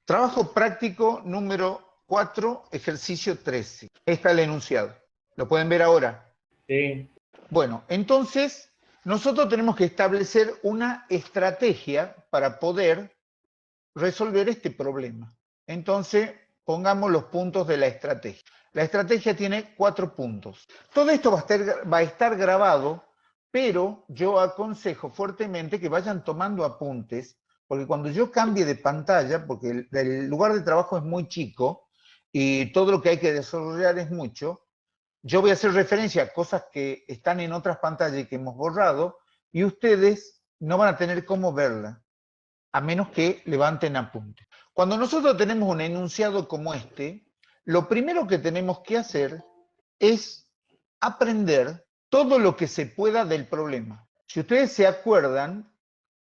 Trabajo práctico número 4, ejercicio 13. Está el enunciado. ¿Lo pueden ver ahora? Sí. Bueno, entonces nosotros tenemos que establecer una estrategia para poder resolver este problema. Entonces, pongamos los puntos de la estrategia. La estrategia tiene 4 puntos. Todo esto va a estar grabado, pero yo aconsejo fuertemente que vayan tomando apuntes, porque cuando yo cambie de pantalla, porque el lugar de trabajo es muy chico y todo lo que hay que desarrollar es mucho, yo voy a hacer referencia a cosas que están en otras pantallas y que hemos borrado, y ustedes no van a tener cómo verla, a menos que levanten apuntes. Cuando nosotros tenemos un enunciado como este, lo primero que tenemos que hacer es aprender todo lo que se pueda del problema. Si ustedes se acuerdan,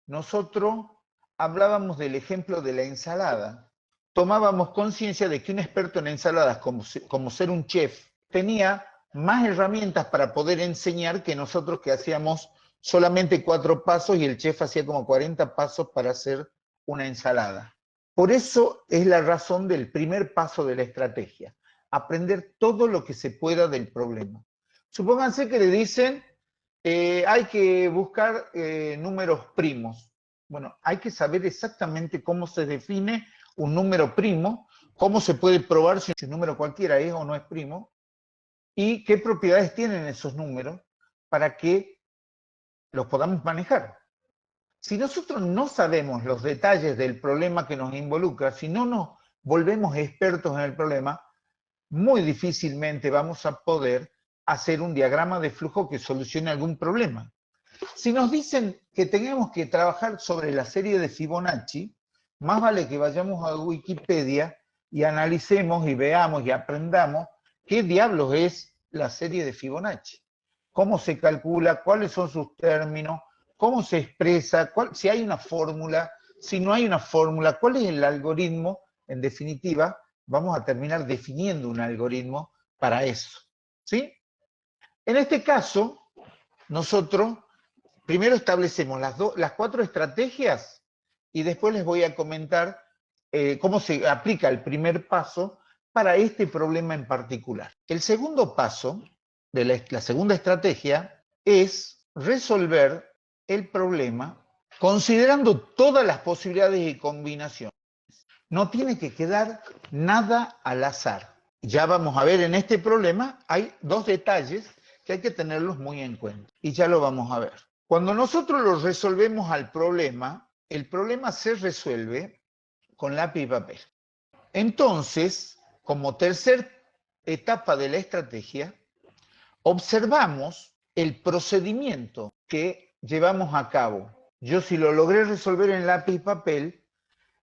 nosotros hablábamos del ejemplo de la ensalada. Tomábamos conciencia de que un experto en ensaladas, como ser un chef, tenía más herramientas para poder enseñar que nosotros, que hacíamos solamente 4 pasos y el chef hacía como 40 pasos para hacer una ensalada. Por eso es la razón del primer paso de la estrategia, aprender todo lo que se pueda del problema. Supónganse que le dicen, hay que buscar números primos. Bueno, hay que saber exactamente cómo se define un número primo, cómo se puede probar si un número cualquiera es o no es primo, y qué propiedades tienen esos números para que los podamos manejar. Si nosotros no sabemos los detalles del problema que nos involucra, si no nos volvemos expertos en el problema, muy difícilmente vamos a poder hacer un diagrama de flujo que solucione algún problema. Si nos dicen que tenemos que trabajar sobre la serie de Fibonacci, más vale que vayamos a Wikipedia y analicemos y veamos y aprendamos qué diablos es la serie de Fibonacci, cómo se calcula, cuáles son sus términos, cómo se expresa, si hay una fórmula, si no hay una fórmula, cuál es el algoritmo. En definitiva, vamos a terminar definiendo un algoritmo para eso, ¿sí? En este caso, nosotros primero establecemos las 4 estrategias y después les voy a comentar cómo se aplica el primer paso para este problema en particular. El segundo paso de la segunda estrategia es resolver el problema considerando todas las posibilidades y combinaciones. No tiene que quedar nada al azar. Ya vamos a ver, en este problema hay 2 detalles que hay que tenerlos muy en cuenta. Y ya lo vamos a ver. Cuando nosotros lo resolvemos al problema, el problema se resuelve con lápiz y papel. Entonces, como tercera etapa de la estrategia, observamos el procedimiento que llevamos a cabo. Yo, si lo logré resolver en lápiz y papel,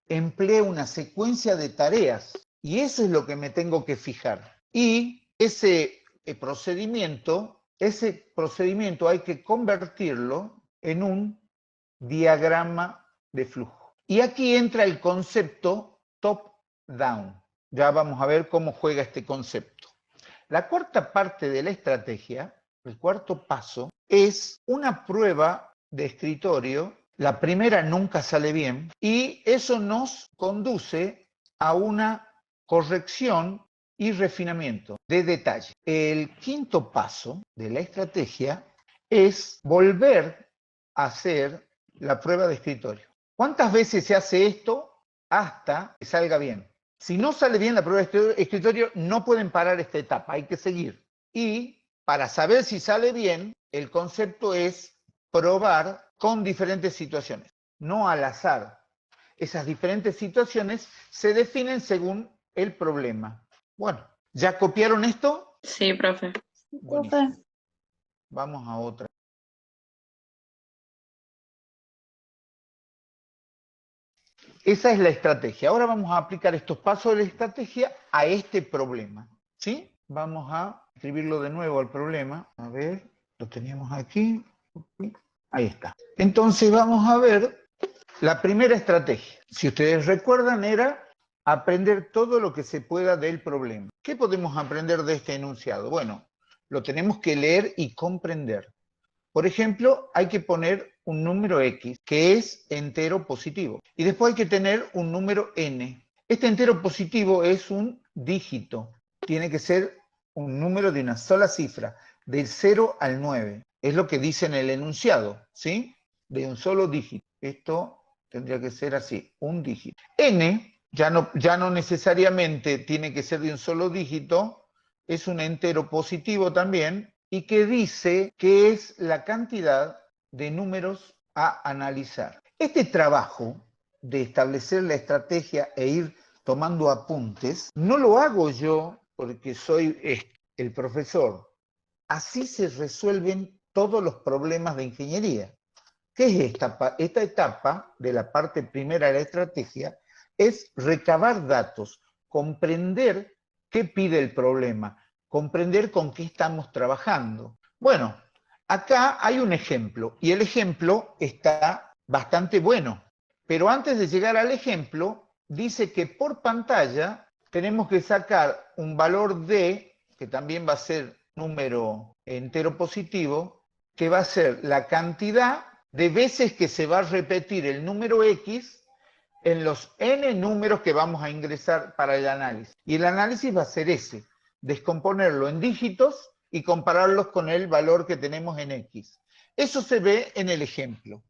empleé una secuencia de tareas y eso es lo que me tengo que fijar. Y ese procedimiento hay que convertirlo en un diagrama de flujo. Y aquí entra el concepto top-down. Ya vamos a ver cómo juega este concepto. La cuarta parte de la estrategia, el cuarto paso, es una prueba de escritorio. La primera nunca sale bien y eso nos conduce a una corrección y refinamiento de detalle. El quinto paso de la estrategia es volver a hacer la prueba de escritorio. ¿Cuántas veces se hace esto hasta que salga bien? Si no sale bien la prueba de escritorio, no pueden parar esta etapa, hay que seguir. Y para saber si sale bien, el concepto es probar con diferentes situaciones, no al azar. Esas diferentes situaciones se definen según el problema. Bueno, ¿ya copiaron esto? Sí, profe. Buenísimo. Vamos a otra. Esa es la estrategia. Ahora vamos a aplicar estos pasos de la estrategia a este problema. ¿Sí? Vamos a escribirlo de nuevo al problema. A ver, lo teníamos aquí. Ahí está. Entonces vamos a ver la primera estrategia. Si ustedes recuerdan, era aprender todo lo que se pueda del problema. ¿Qué podemos aprender de este enunciado? Bueno, lo tenemos que leer y comprender. Por ejemplo, hay que poner un número X, que es entero positivo. Y después hay que tener un número N. Este entero positivo es un dígito. Tiene que ser un número de una sola cifra, del 0 al 9. Es lo que dice en el enunciado, ¿sí? De un solo dígito. Esto tendría que ser así, un dígito. N, ya no necesariamente tiene que ser de un solo dígito, es un entero positivo también, y que dice que es la cantidad de números a analizar. Este trabajo de establecer la estrategia e ir tomando apuntes, no lo hago yo porque soy el profesor. Así se resuelven todos los problemas de ingeniería. ¿Qué es esta? Esta etapa de la parte primera de la estrategia es recabar datos, comprender qué pide el problema, comprender con qué estamos trabajando. Bueno, acá hay un ejemplo y el ejemplo está bastante bueno, pero antes de llegar al ejemplo, dice que por pantalla tenemos que sacar un valor D, que también va a ser número entero positivo, que va a ser la cantidad de veces que se va a repetir el número X en los n números que vamos a ingresar para el análisis. Y el análisis va a ser ese, descomponerlo en dígitos y compararlos con el valor que tenemos en X. Eso se ve en el ejemplo,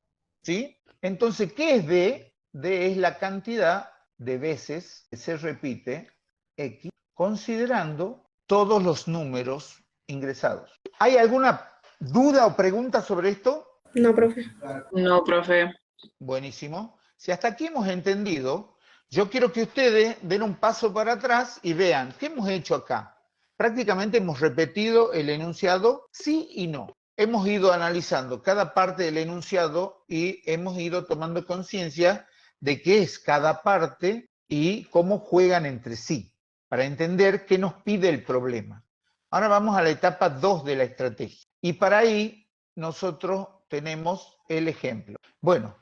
¿sí? Entonces, ¿qué es D? D es la cantidad de veces que se repite X, considerando todos los números ingresados. ¿Hay alguna duda o pregunta sobre esto? No, profe. No, profe. Buenísimo. Si hasta aquí hemos entendido, yo quiero que ustedes den un paso para atrás y vean qué hemos hecho acá. Prácticamente hemos repetido el enunciado sí y no. Hemos ido analizando cada parte del enunciado y hemos ido tomando conciencia de qué es cada parte y cómo juegan entre sí, para entender qué nos pide el problema. Ahora vamos a la etapa 2 de la estrategia. Y para ahí nosotros tenemos el ejemplo. Bueno,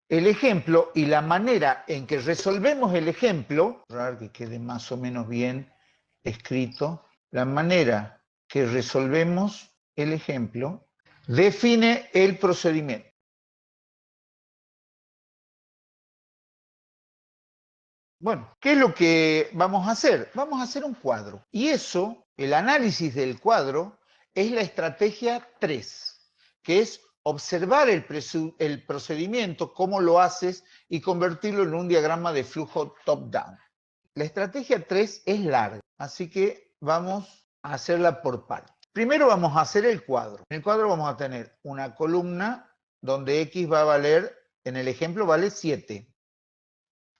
el ejemplo y la manera en que resolvemos el ejemplo, para que quede más o menos bien escrito, la manera que resolvemos el ejemplo define el procedimiento. Bueno, ¿qué es lo que vamos a hacer? Vamos a hacer un cuadro. Y eso, el análisis del cuadro, es la estrategia 3, que es observar el procedimiento, cómo lo haces, y convertirlo en un diagrama de flujo top-down. La estrategia 3 es larga, así que vamos a hacerla por partes. Primero vamos a hacer el cuadro. En el cuadro vamos a tener una columna donde X va a valer, en el ejemplo vale 7.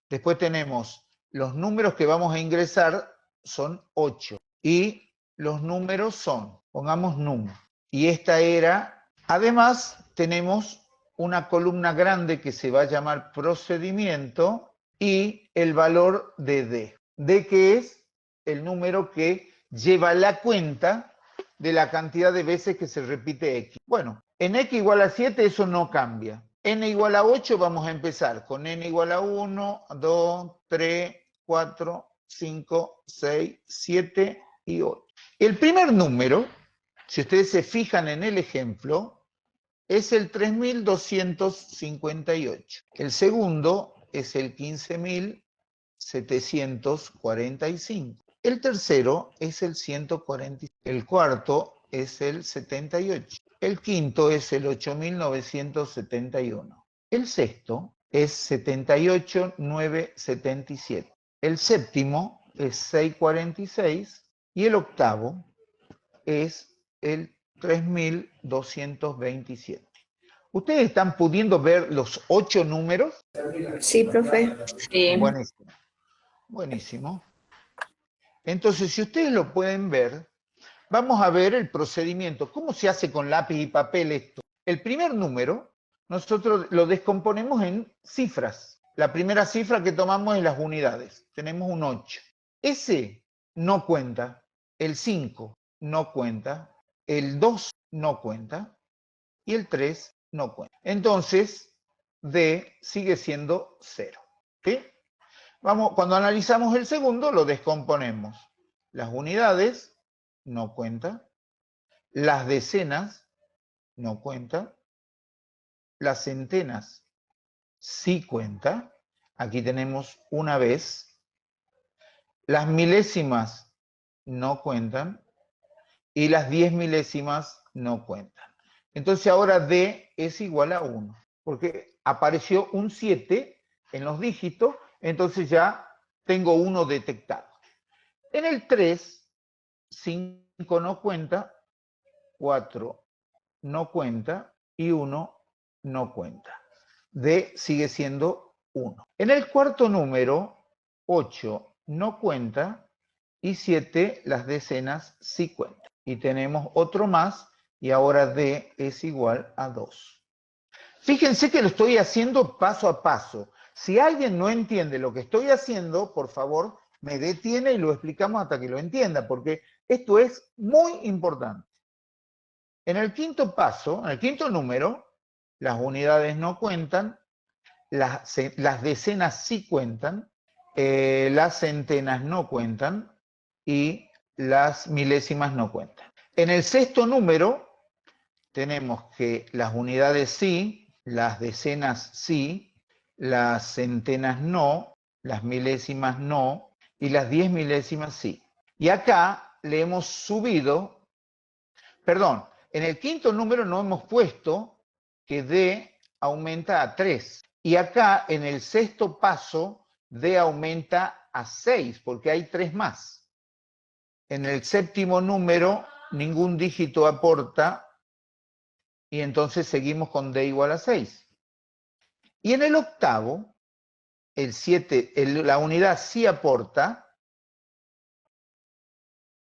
Después tenemos los números que vamos a ingresar son 8. Y los números son, pongamos num. Y esta era, además tenemos una columna grande que se va a llamar procedimiento y el valor de D. D que es el número que lleva la cuenta de la cantidad de veces que se repite X. Bueno, en X igual a 7 eso no cambia. N igual a 8 vamos a empezar con N igual a 1, 2, 3, 4, 5, 6, 7 y 8. El primer número, si ustedes se fijan en el ejemplo, es el 3258. El segundo es el 15745. El tercero es el 140. El cuarto es el 78. El quinto es el 8971. El sexto es 78977. El séptimo es 646 y el octavo es el 3227. ¿Ustedes están pudiendo ver los 8 números? Sí, profe. Sí. Buenísimo. Buenísimo. Entonces, si ustedes lo pueden ver, vamos a ver el procedimiento. ¿Cómo se hace con lápiz y papel esto? El primer número, nosotros lo descomponemos en cifras. La primera cifra que tomamos es las unidades. Tenemos un 8. Ese no cuenta. El 5 no cuenta. El 2 no cuenta. Y el 3 no cuenta. Entonces, D sigue siendo 0. ¿Sí? Vamos, cuando analizamos el segundo, lo descomponemos. Las unidades no cuentan. Las decenas no cuentan. Las centenas sí cuentan. Aquí tenemos una vez. las milésimas no cuentan y las 10 milésimas no cuentan. Entonces ahora D es igual a 1, porque apareció un 7 en los dígitos, entonces ya tengo 1 detectado. En el 3, 5 no cuenta, 4 no cuenta y 1 no cuenta. D sigue siendo 1. En el cuarto número, 8 no cuenta y 7, las decenas, sí cuentan. Y tenemos otro más y ahora D es igual a 2. Fíjense que lo estoy haciendo paso a paso. Si alguien no entiende lo que estoy haciendo, por favor, me detiene y lo explicamos hasta que lo entienda, porque esto es muy importante. En el quinto paso, en el quinto número, las unidades no cuentan, las decenas sí cuentan, las centenas no cuentan y las milésimas no cuentan. En el sexto número tenemos que las unidades sí, las decenas sí, las centenas no, las milésimas no y las 10 milésimas sí. Y acá le hemos subido, perdón, en el quinto número no hemos puesto que D aumenta a 3. Y acá en el sexto paso D aumenta a 6 porque hay 3 más. En el séptimo número ningún dígito aporta y entonces seguimos con D igual a 6. Y en el octavo, el 7, la unidad sí aporta,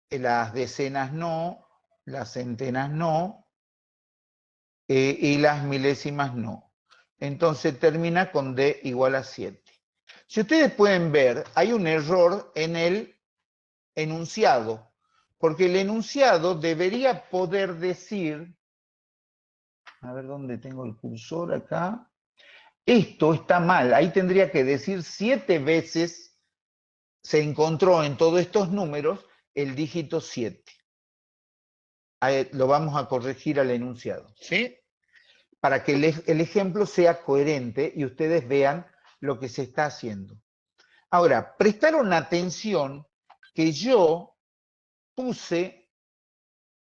las decenas no, las centenas no, y las milésimas no. Entonces termina con D igual a 7. Si ustedes pueden ver, hay un error en el enunciado, porque el enunciado debería poder decir, a ver dónde tengo el cursor acá, esto está mal, ahí tendría que decir 7 veces se encontró en todos estos números el dígito 7. Lo vamos a corregir al enunciado, ¿sí? Para que el ejemplo sea coherente y ustedes vean lo que se está haciendo. Ahora, prestaron atención que yo puse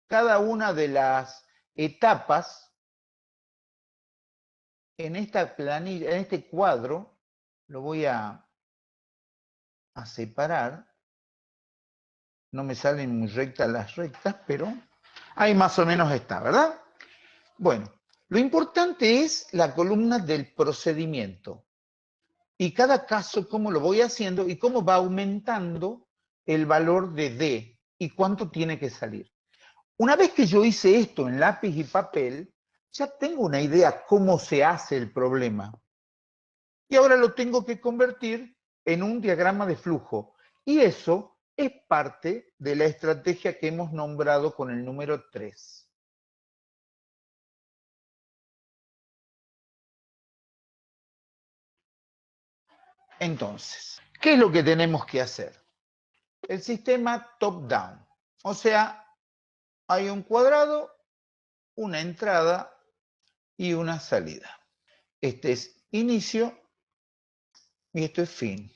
cada una de las etapas en esta planilla, en este cuadro, lo voy a separar. No me salen muy rectas las rectas, pero ahí más o menos está, ¿verdad? Bueno, lo importante es la columna del procedimiento. Y cada caso, cómo lo voy haciendo y cómo va aumentando el valor de D y cuánto tiene que salir. Una vez que yo hice esto en lápiz y papel, ya tengo una idea cómo se hace el problema. Y ahora lo tengo que convertir en un diagrama de flujo. Y eso es parte de la estrategia que hemos nombrado con el número 3. Entonces, ¿qué es lo que tenemos que hacer? El sistema top-down. O sea, hay un cuadrado, una entrada y una salida. Este es inicio y esto es fin.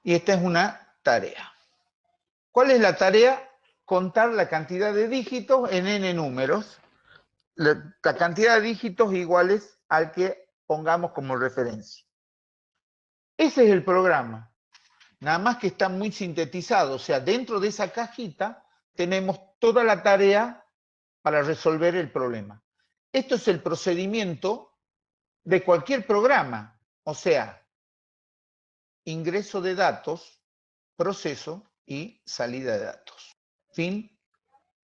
Y esta es una tarea. ¿Cuál es la tarea? Contar la cantidad de dígitos en n números. La cantidad de dígitos iguales al que pongamos como referencia. Ese es el programa. Nada más que está muy sintetizado. O sea, dentro de esa cajita tenemos toda la tarea para resolver el problema. Esto es el procedimiento de cualquier programa. O sea, ingreso de datos, proceso y salida de datos. Fin.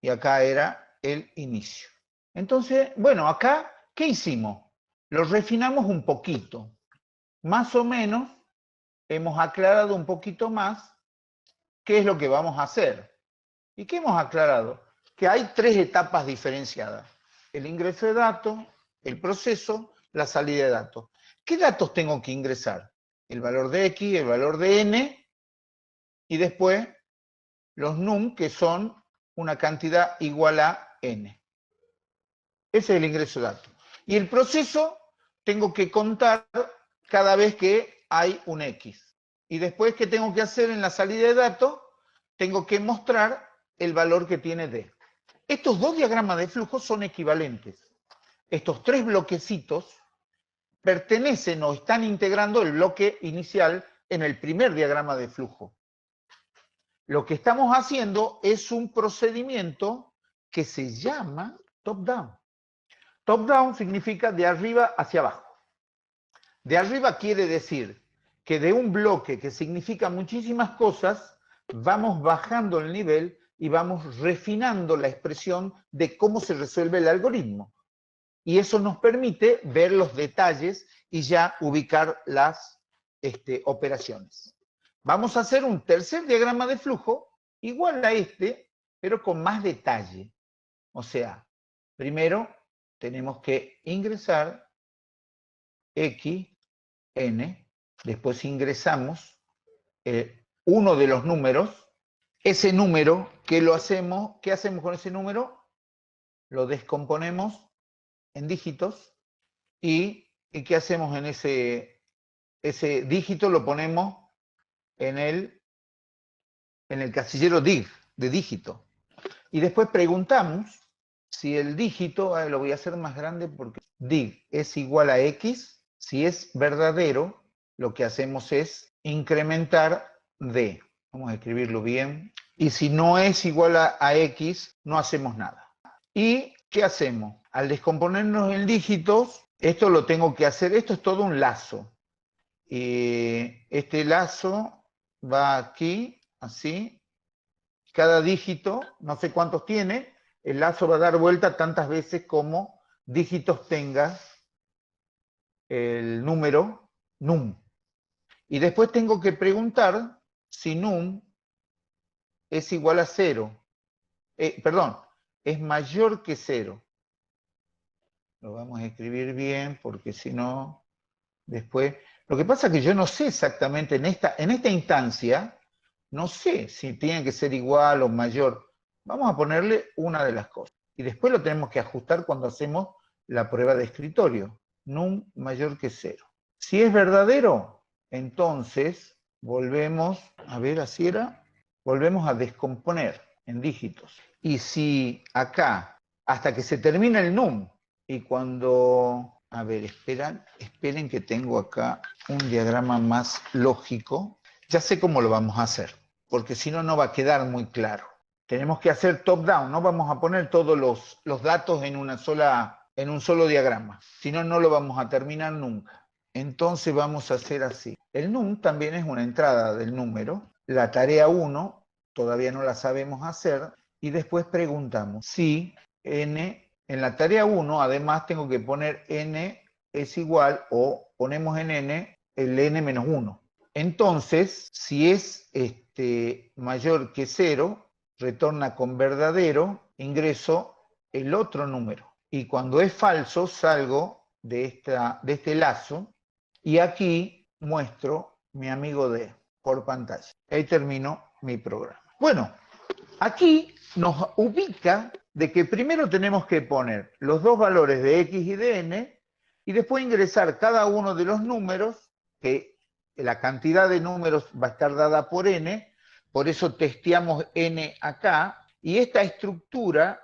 Y acá era el inicio. Entonces, bueno, acá, ¿qué hicimos? Lo refinamos un poquito. Más o menos hemos aclarado un poquito más qué es lo que vamos a hacer. ¿Y qué hemos aclarado? Que hay 3 etapas diferenciadas. El ingreso de datos, el proceso, la salida de datos. ¿Qué datos tengo que ingresar? El valor de X, el valor de N, y después los num, que son una cantidad igual a N. Ese es el ingreso de datos. Y el proceso tengo que contar cada vez que hay un X. Y después, ¿qué tengo que hacer en la salida de datos? Tengo que mostrar el valor que tiene D. Estos dos diagramas de flujo son equivalentes. Estos tres bloquecitos pertenecen o están integrando el bloque inicial en el primer diagrama de flujo. Lo que estamos haciendo es un procedimiento que se llama top-down. Top-down significa de arriba hacia abajo. De arriba quiere decir que de un bloque que significa muchísimas cosas, vamos bajando el nivel y vamos refinando la expresión de cómo se resuelve el algoritmo. Y eso nos permite ver los detalles y ya ubicar las operaciones. Vamos a hacer un tercer diagrama de flujo igual a este, pero con más detalle. O sea, primero tenemos que ingresar X, N, después ingresamos uno de los números. Ese número, ¿qué hacemos con ese número? Lo descomponemos en dígitos y ¿qué hacemos en ese dígito? Lo ponemos en el casillero dig, de dígito. Y después preguntamos si el dígito, lo voy a hacer más grande porque dig es igual a X. Si es verdadero, lo que hacemos es incrementar D. Vamos a escribirlo bien. Y si no es igual a X, no hacemos nada. ¿Y qué hacemos? Al descomponernos en dígitos, esto lo tengo que hacer, esto es todo un lazo. Este lazo va aquí, así. Cada dígito, no sé cuántos tiene, el lazo va a dar vuelta tantas veces como dígitos tenga el número num. Y después tengo que preguntar si num es igual a 0. Perdón, es mayor que 0. Lo vamos a escribir bien porque si no, después... Lo que pasa es que yo no sé exactamente en esta instancia, no sé si tiene que ser igual o mayor. Vamos a ponerle una de las cosas. Y después lo tenemos que ajustar cuando hacemos la prueba de escritorio. Num mayor que 0. Si es verdadero, entonces volvemos, a ver, así era, volvemos a descomponer en dígitos. Y si acá, hasta que se termina el num, y cuando... A ver, esperen que tengo acá un diagrama más lógico. Ya sé cómo lo vamos a hacer, porque si no, no va a quedar muy claro. Tenemos que hacer top-down, no vamos a poner todos los datos en un solo diagrama. Si no, no lo vamos a terminar nunca. Entonces vamos a hacer así. El num también es una entrada del número. La tarea 1 todavía no la sabemos hacer. Y después preguntamos si n... En la tarea 1, además, tengo que poner n es igual, o ponemos en n el n menos 1. Entonces, si es mayor que 0, retorna con verdadero, ingreso el otro número. Y cuando es falso, salgo de este lazo, y aquí muestro mi amigo D por pantalla. Ahí termino mi programa. Bueno, aquí nos ubica de que primero tenemos que poner los dos valores de X y de N y después ingresar cada uno de los números, que la cantidad de números va a estar dada por N, por eso testeamos N acá, y esta estructura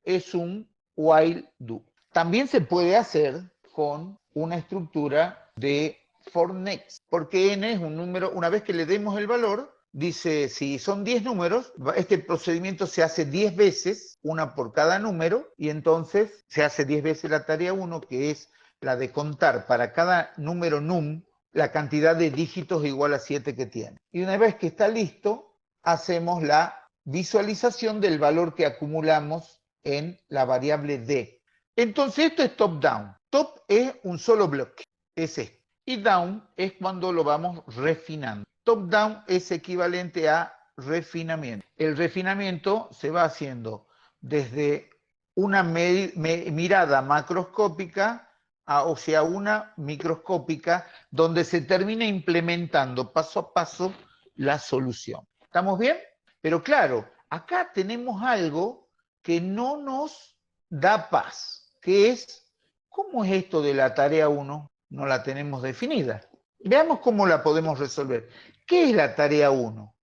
es un while do. También se puede hacer con una estructura de for next, porque N es un número, una vez que le demos el valor, dice, si son 10 números, este procedimiento se hace 10 veces, una por cada número, y entonces se hace 10 veces la tarea 1, que es la de contar para cada número num la cantidad de dígitos igual a 7 que tiene. Y una vez que está listo, hacemos la visualización del valor que acumulamos en la variable D. Entonces esto es top-down. Top es un solo bloque, es este. Y down es cuando lo vamos refinando. Top-down es equivalente a refinamiento. El refinamiento se va haciendo desde una mirada macroscópica o sea, una microscópica, donde se termina implementando paso a paso la solución. ¿Estamos bien? Pero claro, acá tenemos algo que no nos da paz, que es, ¿cómo es esto de la tarea 1? No la tenemos definida. Veamos cómo la podemos resolver. ¿Qué es la tarea 1?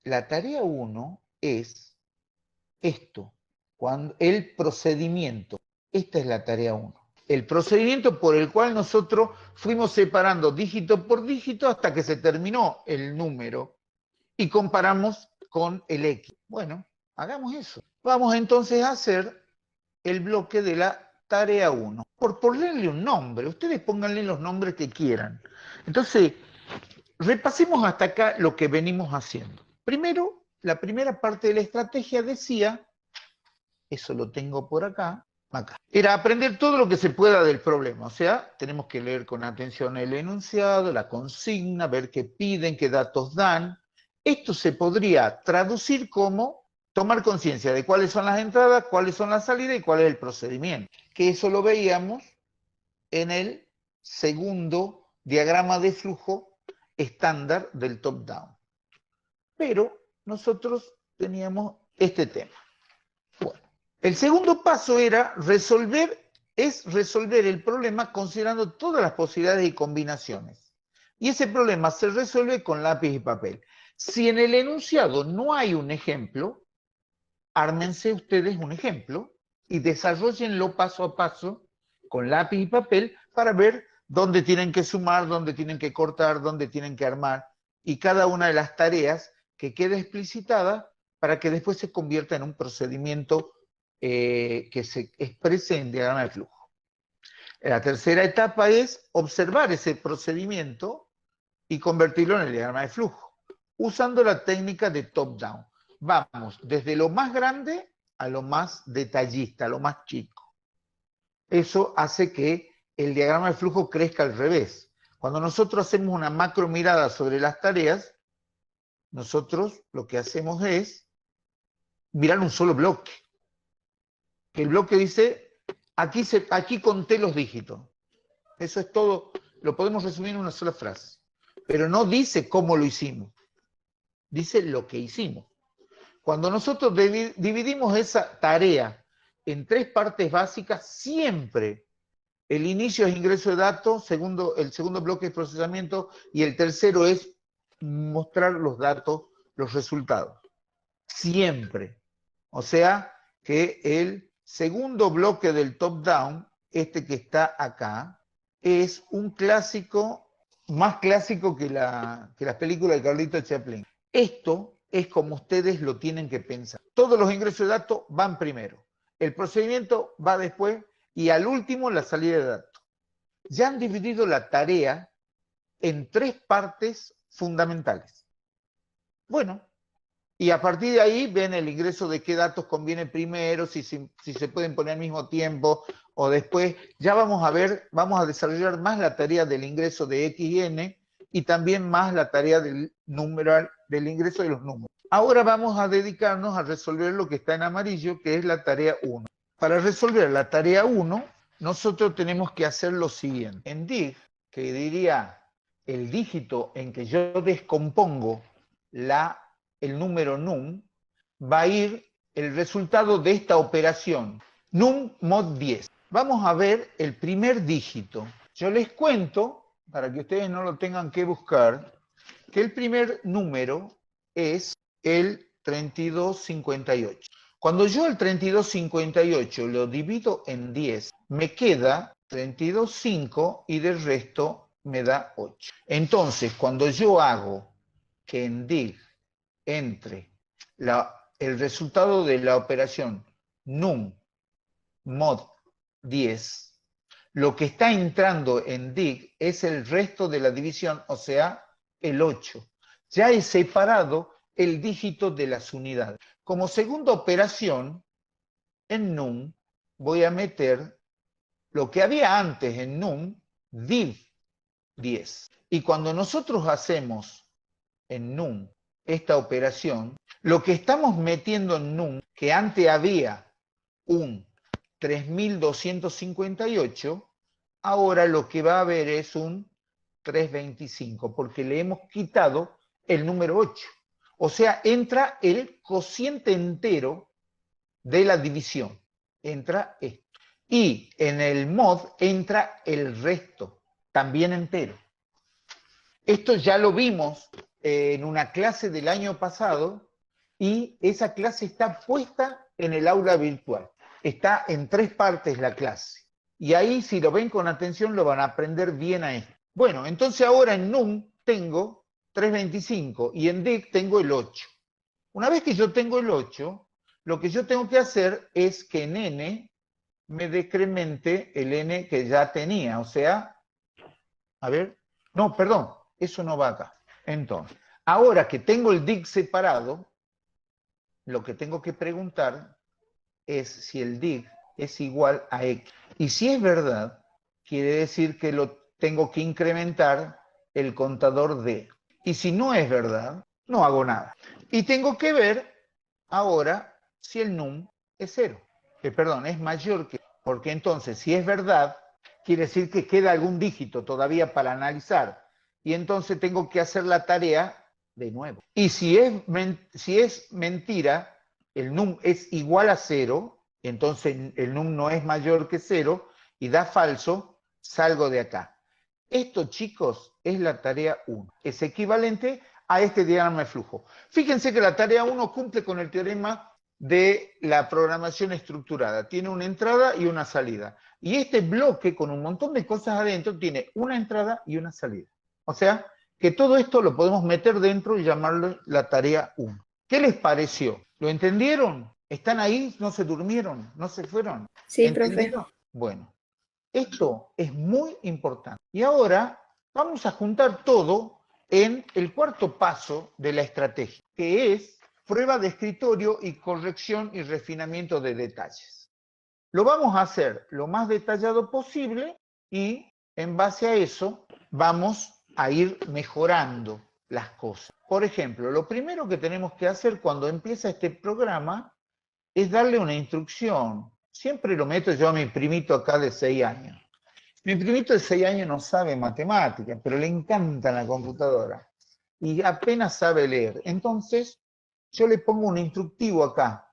La tarea 1 es esto, el procedimiento. Esta es la tarea 1. El procedimiento por el cual nosotros fuimos separando dígito por dígito hasta que se terminó el número y comparamos con el X. Bueno, hagamos eso. Vamos entonces a hacer el bloque de la tarea 1. Por ponerle un nombre, ustedes pónganle los nombres que quieran. Entonces, repasemos hasta acá lo que venimos haciendo. Primero, la primera parte de la estrategia decía, eso lo tengo por acá, era aprender todo lo que se pueda del problema. O sea, tenemos que leer con atención el enunciado, la consigna, ver qué piden, qué datos dan. Esto se podría traducir como tomar conciencia de cuáles son las entradas, cuáles son las salidas y cuál es el procedimiento. Que eso lo veíamos en el segundo diagrama de flujo estándar del top-down. Pero nosotros teníamos este tema. Bueno, el segundo paso era resolver el problema considerando todas las posibilidades y combinaciones. Y ese problema se resuelve con lápiz y papel. Si en el enunciado no hay un ejemplo, ármense ustedes un ejemplo y desarrollenlo paso a paso con lápiz y papel para ver dónde tienen que sumar, dónde tienen que cortar, dónde tienen que armar, y cada una de las tareas que quede explicitada para que después se convierta en un procedimiento que se exprese en diagrama de flujo. La tercera etapa es observar ese procedimiento y convertirlo en el diagrama de flujo, usando la técnica de top-down. Vamos desde lo más grande a lo más detallista, a lo más chico. Eso hace que el diagrama de flujo crezca al revés. Cuando nosotros hacemos una macro mirada sobre las tareas, nosotros lo que hacemos es mirar un solo bloque. El bloque dice, aquí conté los dígitos. Eso es todo, lo podemos resumir en una sola frase. Pero no dice cómo lo hicimos, dice lo que hicimos. Cuando nosotros dividimos esa tarea en 3 partes básicas, siempre el inicio es ingreso de datos, el segundo bloque es procesamiento y el tercero es mostrar los datos, los resultados. Siempre. O sea que el segundo bloque del top-down, este que está acá, es un clásico, más clásico que las películas de Carlito Chaplin. Esto es como ustedes lo tienen que pensar. Todos los ingresos de datos van primero, el procedimiento va después y al último la salida de datos. Ya han dividido la tarea en 3 partes fundamentales. Bueno, y a partir de ahí ven el ingreso de qué datos conviene primero, si se pueden poner al mismo tiempo o después. Ya vamos a ver, vamos a desarrollar más la tarea del ingreso de X y N y también más la tarea del numeral, del ingreso de los números. Ahora vamos a dedicarnos a resolver lo que está en amarillo, que es la tarea 1. Para resolver la tarea 1, nosotros tenemos que hacer lo siguiente. En dig, que diría el dígito en que yo descompongo el número num, va a ir el resultado de esta operación, num mod 10. Vamos a ver el primer dígito. Yo les cuento, para que ustedes no lo tengan que buscar, que el primer número es el 3258. Cuando yo el 3258 lo divido en 10, me queda 32,5 y del resto me da 8. Entonces, cuando yo hago que en dig entre el resultado de la operación num mod 10, lo que está entrando en dig es el resto de la división, o sea, el 8. Ya he separado el dígito de las unidades. Como segunda operación, en num voy a meter lo que había antes en num, div 10. Y cuando nosotros hacemos en num esta operación, lo que estamos metiendo en num, que antes había un 3258, ahora lo que va a haber es un 325, porque le hemos quitado el número 8. O sea, entra el cociente entero de la división. Entra esto. Y en el mod entra el resto, también entero. Esto ya lo vimos en una clase del año pasado y esa clase está puesta en el aula virtual. Está en 3 partes la clase. Y ahí, si lo ven con atención, lo van a aprender bien a esto. Bueno, entonces ahora en NUM tengo 325 y en DIC tengo el 8. Una vez que yo tengo el 8, lo que yo tengo que hacer es que en N me decremente el N que ya tenía. O sea, a ver, no, perdón, eso no va acá. Entonces, ahora que tengo el DIC separado, lo que tengo que preguntar es si el DIC es igual a X. Y si es verdad, quiere decir que lo tengo que incrementar el contador D. Y si no es verdad, no hago nada. Y tengo que ver ahora si el num es 0. Perdón, es mayor que... Porque entonces, si es verdad, quiere decir que queda algún dígito todavía para analizar. Y entonces tengo que hacer la tarea de nuevo. Y si es mentira, el num es igual a 0, entonces el num no es mayor que 0, y da falso, salgo de acá. Esto, chicos, es la tarea 1. Es equivalente a este diagrama de flujo. Fíjense que la tarea 1 cumple con el teorema de la programación estructurada. Tiene una entrada y una salida. Y este bloque, con un montón de cosas adentro, tiene una entrada y una salida. O sea, que todo esto lo podemos meter dentro y llamarlo la tarea 1. ¿Qué les pareció? ¿Lo entendieron? ¿Están ahí? ¿No se durmieron? ¿No se fueron? Sí, ¿Entendieron? profe. Bueno, esto es muy importante. Y ahora vamos a juntar todo en el cuarto paso de la estrategia, que es prueba de escritorio y corrección y refinamiento de detalles. Lo vamos a hacer lo más detallado posible y en base a eso vamos a ir mejorando las cosas. Por ejemplo, lo primero que tenemos que hacer cuando empieza este programa es darle una instrucción. Siempre lo meto yo a mi primito acá de 6 años. Mi primito de 6 años no sabe matemáticas, pero le encanta la computadora y apenas sabe leer. Entonces, yo le pongo un instructivo acá,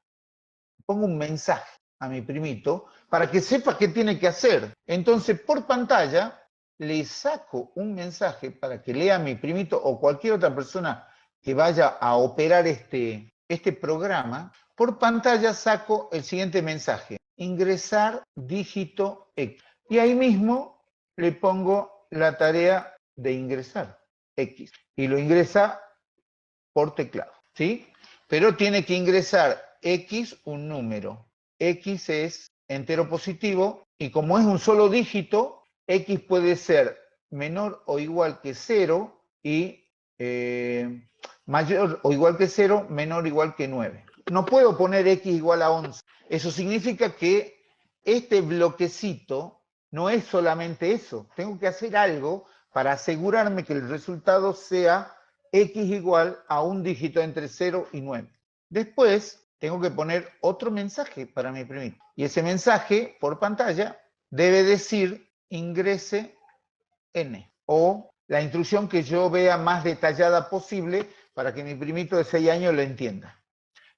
pongo un mensaje a mi primito para que sepa qué tiene que hacer. Entonces, por pantalla, le saco un mensaje para que lea a mi primito o cualquier otra persona que vaya a operar este programa. Por pantalla saco el siguiente mensaje: ingresar dígito X. Y ahí mismo le pongo la tarea de ingresar X. Y lo ingresa por teclado, ¿sí? Pero tiene que ingresar X, un número. X es entero positivo y como es un solo dígito, X puede ser menor o igual que 0 y mayor o igual que 0, menor o igual que 9. No puedo poner X igual a 11. Eso significa que este bloquecito no es solamente eso. Tengo que hacer algo para asegurarme que el resultado sea X igual a un dígito entre 0 y 9. Después tengo que poner otro mensaje para mi primito. Y ese mensaje por pantalla debe decir ingrese N. O la instrucción que yo vea más detallada posible para que mi primito de 6 años lo entienda.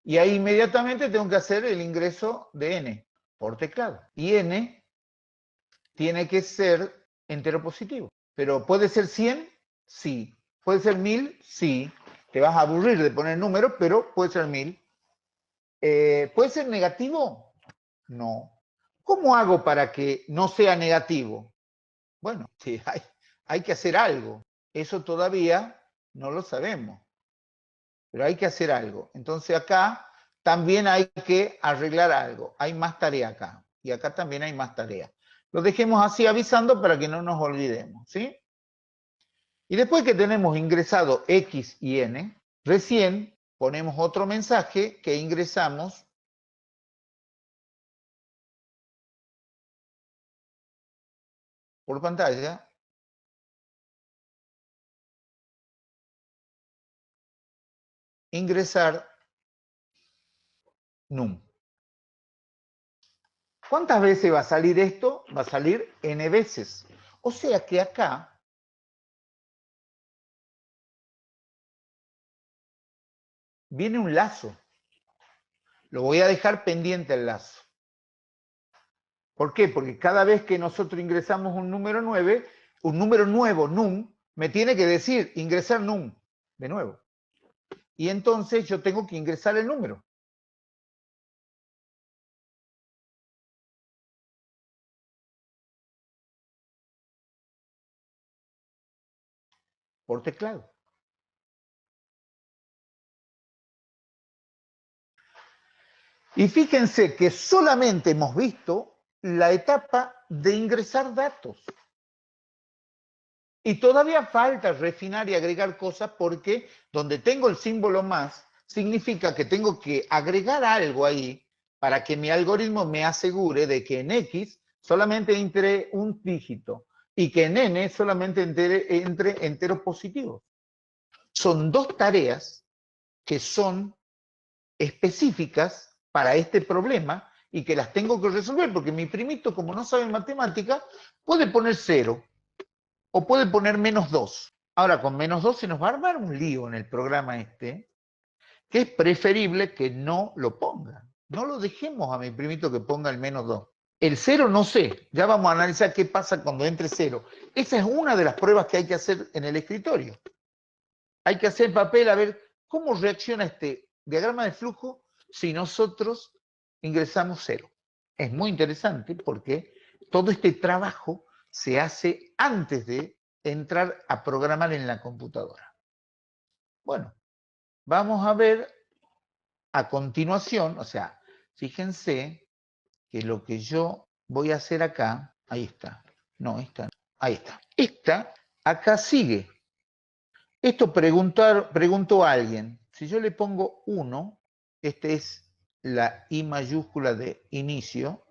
Y ahí inmediatamente tengo que hacer el ingreso de N por teclado. Y N tiene que ser entero positivo. Pero ¿puede ser 100? Sí. ¿Puede ser 1000? Sí. Te vas a aburrir de poner números, pero puede ser 1000. ¿Puede ser negativo? No. ¿Cómo hago para que no sea negativo? Bueno, sí, hay que hacer algo. Eso todavía no lo sabemos. Pero hay que hacer algo. Entonces acá también hay que arreglar algo. Hay más tarea acá. Y acá también hay más tarea. Lo dejemos así avisando para que no nos olvidemos, ¿sí? Y después que tenemos ingresado X y N, recién ponemos otro mensaje que ingresamos por pantalla. Ingresar num. ¿Cuántas veces va a salir esto? Va a salir n veces. O sea que acá viene un lazo. Lo voy a dejar pendiente el lazo. ¿Por qué? Porque cada vez que nosotros ingresamos un número 9, un número nuevo, num, me tiene que decir ingresar num. de nuevo. Y entonces yo tengo que ingresar el número. Por teclado. Y fíjense que solamente hemos visto la etapa de ingresar datos. Y todavía falta refinar y agregar cosas porque donde tengo el símbolo más, significa que tengo que agregar algo ahí para que mi algoritmo me asegure de que en X solamente entre un dígito y que en N solamente entre enteros positivos. Son dos tareas que son específicas para este problema y que las tengo que resolver porque mi primito, como no sabe matemática, puede poner 0 o puede poner -2. Ahora, con -2 se nos va a armar un lío en el programa este, que es preferible que no lo ponga. No lo dejemos a mi primito que ponga el -2. El 0 no sé, ya vamos a analizar qué pasa cuando entre 0. Esa es una de las pruebas que hay que hacer en el escritorio. Hay que hacer papel a ver cómo reacciona este diagrama de flujo si nosotros ingresamos 0. Es muy interesante porque todo este trabajo se hace antes de entrar a programar en la computadora. Bueno, vamos a ver a continuación, o sea, fíjense que lo que yo voy a hacer acá, ahí está, no, esta, ahí está. Esta, acá sigue. Esto preguntó a alguien. Si yo le pongo 1, este es la I mayúscula de inicio,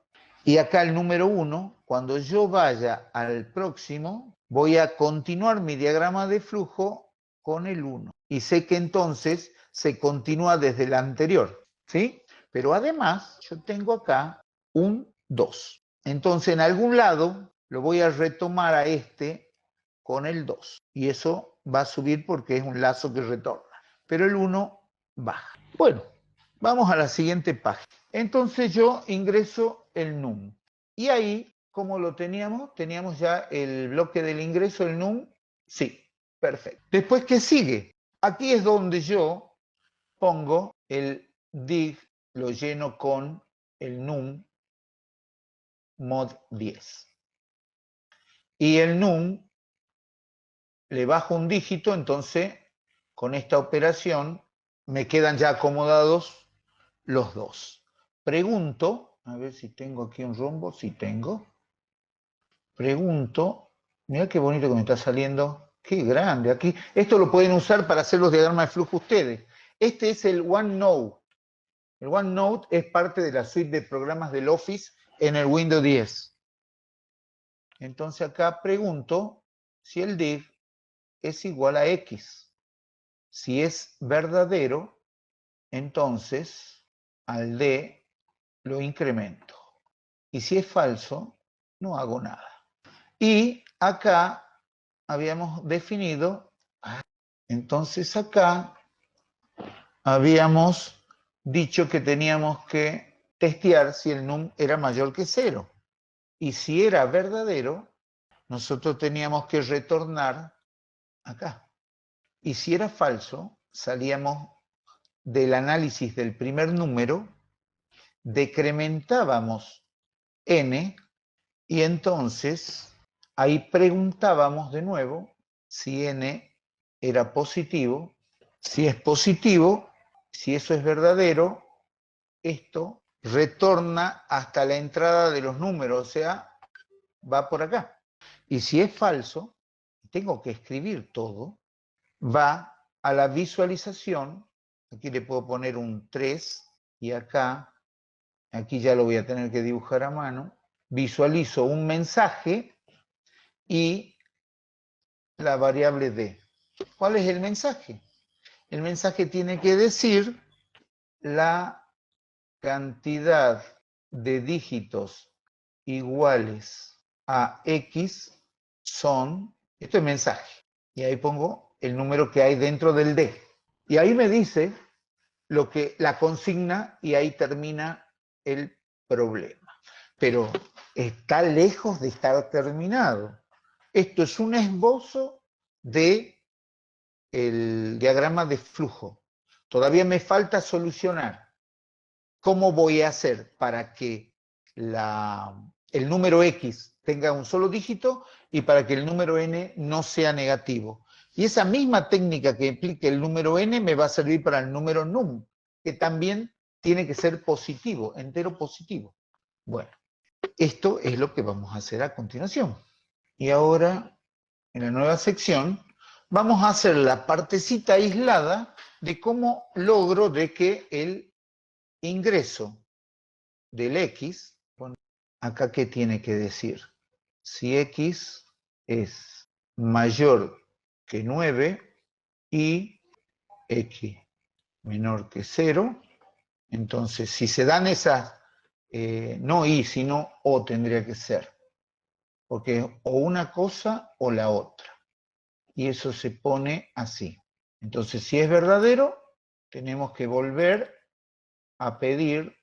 y acá el número 1, cuando yo vaya al próximo, voy a continuar mi diagrama de flujo con el 1. Y sé que entonces se continúa desde el anterior, ¿sí? Pero además, yo tengo acá un 2. Entonces, en algún lado, lo voy a retomar a este con el 2. Y eso va a subir porque es un lazo que retorna. Pero el 1 baja. Bueno, vamos a la siguiente página. Entonces yo ingreso el num. Y ahí, ¿cómo lo teníamos? Teníamos ya el bloque del ingreso, el num. Sí, perfecto. Después, ¿qué sigue? Aquí es donde yo pongo el dig, lo lleno con el num mod 10. Y el num le bajo un dígito, entonces con esta operación me quedan ya acomodados los dos. Pregunto, a ver si tengo aquí un rombo, si tengo. Pregunto, mira qué bonito que me está saliendo, qué grande aquí. Esto lo pueden usar para hacer los diagramas de flujo ustedes. Este es el OneNote. El OneNote es parte de la suite de programas del Office en el Windows 10. Entonces acá pregunto si el div es igual a X. Si es verdadero, entonces al D lo incremento. Y si es falso, no hago nada. Y acá habíamos definido, entonces acá habíamos dicho que teníamos que testear si el num era mayor que 0. Y si era verdadero, nosotros teníamos que retornar acá. Y si era falso, salíamos del análisis del primer número, decrementábamos n y entonces ahí preguntábamos de nuevo si n era positivo. Si es positivo, si eso es verdadero, esto retorna hasta la entrada de los números, o sea, va por acá. Y si es falso, tengo que escribir todo, va a la visualización. Aquí le puedo poner un 3 y acá, aquí ya lo voy a tener que dibujar a mano. Visualizo un mensaje y la variable d. ¿Cuál es el mensaje? El mensaje tiene que decir la cantidad de dígitos iguales a x son, esto es mensaje, y ahí pongo el número que hay dentro del d. Y ahí me dice lo que la consigna y ahí termina el problema. Pero está lejos de estar terminado. Esto es un esbozo de el diagrama de flujo. Todavía me falta solucionar cómo voy a hacer para que el número X tenga un solo dígito y para que el número N no sea negativo. Y esa misma técnica que implica el número N me va a servir para el número num, que también tiene que ser positivo, entero positivo. Bueno, esto es lo que vamos a hacer a continuación. Y ahora, en la nueva sección, vamos a hacer la partecita aislada de cómo logro de que el ingreso del X, bueno, acá ¿qué tiene que decir? Si X es mayor que 9 y X menor que 0, entonces si se dan esas, no y, sino o tendría que ser, porque es o una cosa o la otra, y eso se pone así. Entonces si es verdadero, tenemos que volver a pedir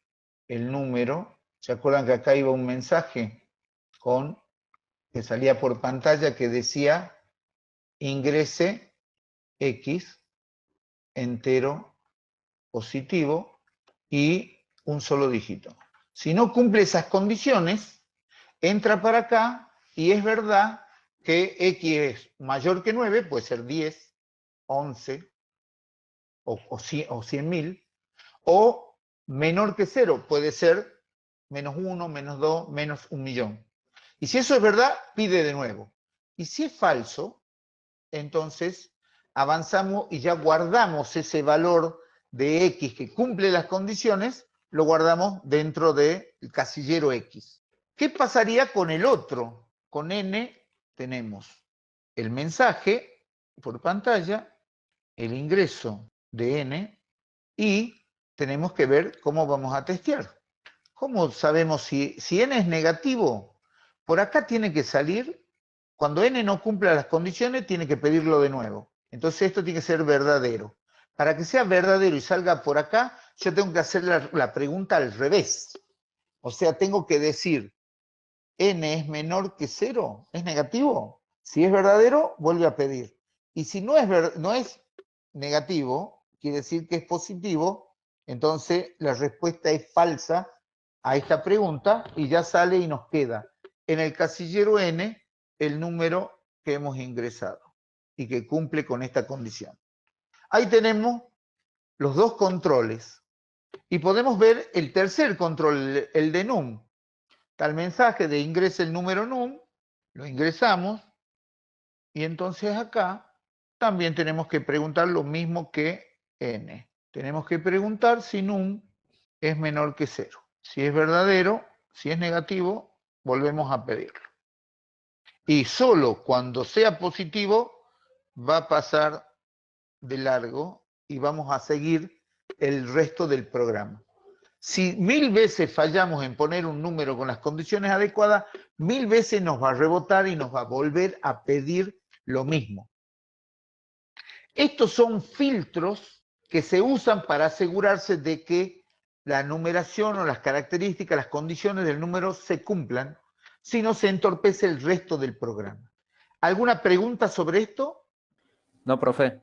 el número. ¿Se acuerdan que acá iba un mensaje que salía por pantalla que decía ingrese X entero positivo y un solo dígito? Si no cumple esas condiciones, entra para acá y es verdad que X es mayor que 9, puede ser 10, 11 o 100.000, o menor que 0, puede ser menos 1, menos 2, menos 1.000.000. Y si eso es verdad, pide de nuevo. Y si es falso, entonces avanzamos y ya guardamos ese valor de X que cumple las condiciones, lo guardamos dentro del casillero X. ¿Qué pasaría con el otro? Con N tenemos el mensaje por pantalla, el ingreso de N, y tenemos que ver cómo vamos a testear. ¿Cómo sabemos si N es negativo? Por acá tiene que salir, cuando N no cumpla las condiciones, tiene que pedirlo de nuevo. Entonces esto tiene que ser verdadero. Para que sea verdadero y salga por acá, yo tengo que hacer la pregunta al revés. O sea, tengo que decir, N es menor que 0, ¿es negativo? Si es verdadero, vuelve a pedir. Y si no es negativo, quiere decir que es positivo, entonces la respuesta es falsa a esta pregunta y ya sale y nos queda en el casillero N el número que hemos ingresado y que cumple con esta condición. Ahí tenemos los dos controles y podemos ver el tercer control, el de num. Está el mensaje de ingrese el número num, lo ingresamos y entonces acá también tenemos que preguntar lo mismo que n. Tenemos que preguntar si num es menor que 0. Si es verdadero, si es negativo, volvemos a pedirlo. Y solo cuando sea positivo va a pasar de largo y vamos a seguir el resto del programa. Si 1000 veces fallamos en poner un número con las condiciones adecuadas, 1000 veces nos va a rebotar y nos va a volver a pedir lo mismo. Estos son filtros que se usan para asegurarse de que la numeración o las características, las condiciones del número se cumplan, si no se entorpece el resto del programa. ¿Alguna pregunta sobre esto? No, profe.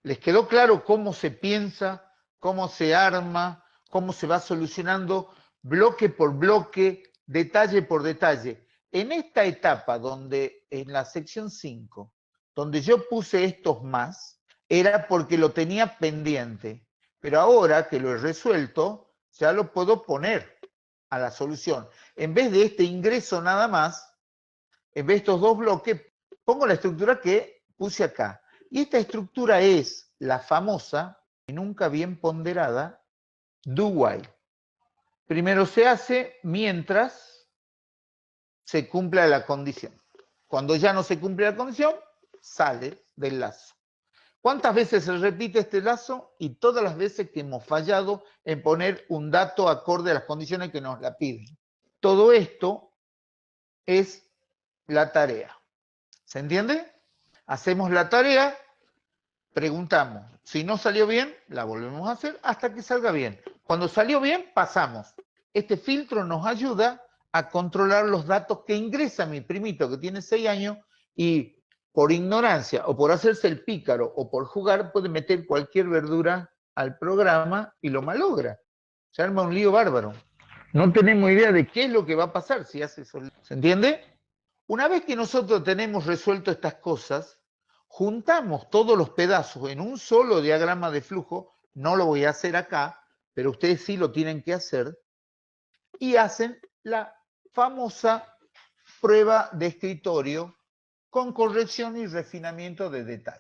¿Les quedó claro cómo se piensa, cómo se arma, cómo se va solucionando bloque por bloque, detalle por detalle? En esta etapa donde, en la sección 5, donde yo puse estos más, era porque lo tenía pendiente. Pero ahora que lo he resuelto, ya lo puedo poner a la solución. En vez de este ingreso nada más, en vez de estos dos bloques, pongo la estructura que puse acá. Y esta estructura es la famosa, y nunca bien ponderada, do while. Primero se hace mientras se cumpla la condición. Cuando ya no se cumple la condición, sale del lazo. ¿Cuántas veces se repite este lazo? Y todas las veces que hemos fallado en poner un dato acorde a las condiciones que nos la piden. Todo esto es la tarea. ¿Se entiende? Hacemos la tarea, preguntamos. Si no salió bien, la volvemos a hacer hasta que salga bien. Cuando salió bien, pasamos. Este filtro nos ayuda a controlar los datos que ingresa mi primito que tiene 6 años y por ignorancia o por hacerse el pícaro o por jugar, puede meter cualquier verdura al programa y lo malogra. Se arma un lío bárbaro. No tenemos idea de qué es lo que va a pasar si hace eso. ¿Se entiende? Una vez que nosotros tenemos resuelto estas cosas, juntamos todos los pedazos en un solo diagrama de flujo, no lo voy a hacer acá, pero ustedes sí lo tienen que hacer, y hacen la famosa prueba de escritorio con corrección y refinamiento de detalle.